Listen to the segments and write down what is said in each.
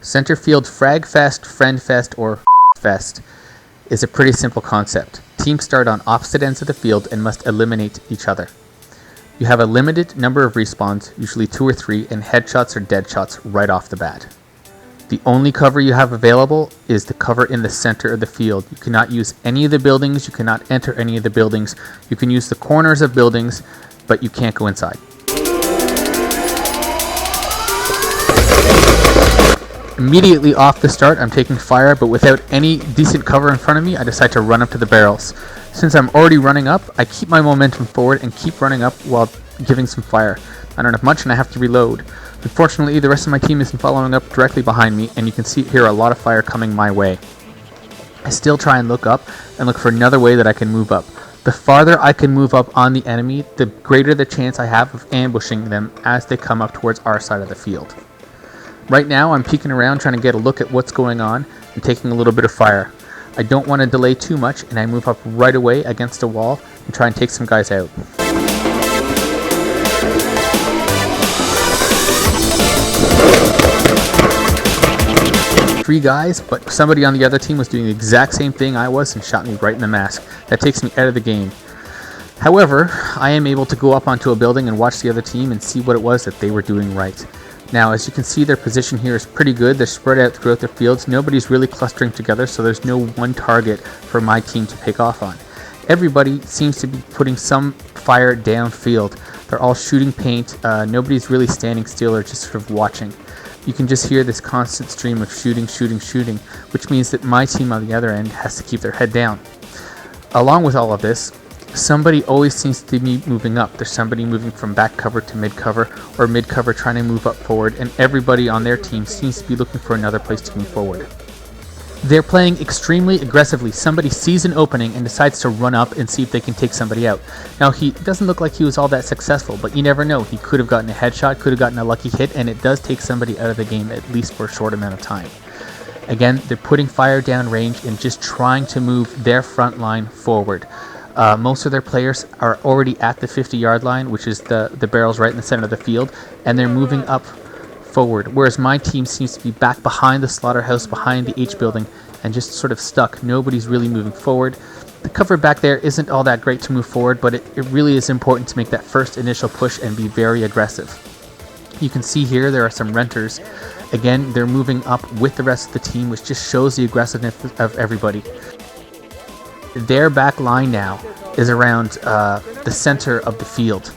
Center Field Frag Fest, Friend Fest, or Fest is a pretty simple concept. Teams start on opposite ends of the field and must eliminate each other. You have a limited number of respawns, usually 2 or 3, and headshots or deadshots right off the bat. The only cover you have available is the cover in the center of the field. You cannot use any of the buildings, you cannot enter any of the buildings. You can use the corners of buildings, but you can't go inside. Immediately off the start, I'm taking fire, but without any decent cover in front of me, I decide to run up to the barrels. Since I'm already running up, I keep my momentum forward and keep running up while giving some fire. I don't have much and I have to reload. Unfortunately, the rest of my team isn't following up directly behind me, and you can hear a lot of fire coming my way. I still try and look up and look for another way that I can move up. The farther I can move up on the enemy, the greater the chance I have of ambushing them as they come up towards our side of the field. Right now, I'm peeking around trying to get a look at what's going on and taking a little bit of fire. I don't want to delay too much, and I move up right away against a wall and try and take some guys out. Three guys, but somebody on the other team was doing the exact same thing I was and shot me right in the mask. That takes me out of the game. However, I am able to go up onto a building and watch the other team and see what it was that they were doing right. Now, as you can see, their position here is pretty good. They're spread out throughout their fields. Nobody's really clustering together, so there's no one target for my team to pick off on. Everybody seems to be putting some fire downfield. They're all shooting paint. Nobody's really standing still or just sort of watching. You can just hear this constant stream of shooting, which means that my team on the other end has to keep their head down. Along with all of this, somebody always seems to be moving up. There's somebody moving from back cover to mid cover, or mid cover trying to move up forward, and everybody on their team seems to be looking for another place to move forward. They're playing extremely aggressively. Somebody sees an opening and decides to run up and see if they can take somebody out. Now, he doesn't look like he was all that successful, but you never know. He could have gotten a headshot, could have gotten a lucky hit, and it does take somebody out of the game, at least for a short amount of time. Again, they're putting fire down range and just trying to move their front line forward. Most of their players are already at the 50-yard line, which is the barrels right in the center of the field, and they're moving up forward, whereas my team seems to be back behind the slaughterhouse, behind the H building, and just sort of stuck. Nobody's really moving forward. The cover back there isn't all that great to move forward, but it really is important to make that first initial push and be very aggressive. You can see here there are some renters. Again, they're moving up with the rest of the team, which just shows the aggressiveness of everybody. Their back line now is around the center of the field.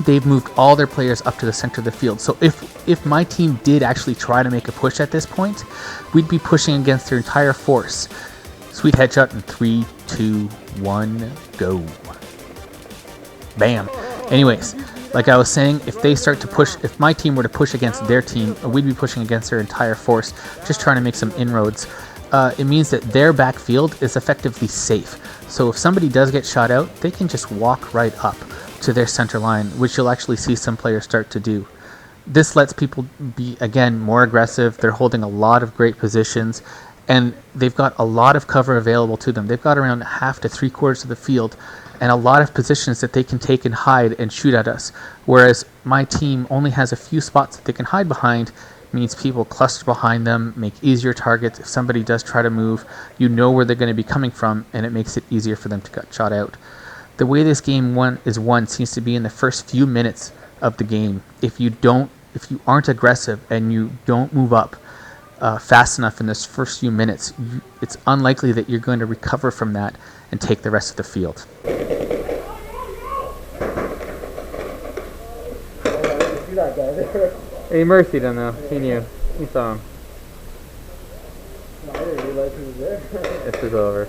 They've moved all their players up to the center of the field. So if my team did actually try to make a push at this point, we'd be pushing against their entire force. Sweet headshot in 3, 2, 1, go. Bam. Anyways, like I was saying, if my team were to push against their team, we'd be pushing against their entire force, just trying to make some inroads. It means that their backfield is effectively safe. So if somebody does get shot out, they can just walk right up to their center line, which you'll actually see some players start to do. This lets people be, again, more aggressive. They're holding a lot of great positions, and they've got a lot of cover available to them. They've got around half to 3/4 of the field and a lot of positions that they can take and hide and shoot at us, whereas my team only has a few spots that they can hide behind. Means people cluster behind them, make easier targets. If somebody does try to move, you know where they're going to be coming from, and it makes it easier for them to get shot out. The way this game is won seems to be in the first few minutes of the game. If you aren't aggressive and you don't move up fast enough in those first few minutes, it's unlikely that you're going to recover from that and take the rest of the field. He mercied him though. He knew. He saw him. No, I didn't realize he was there. This is over.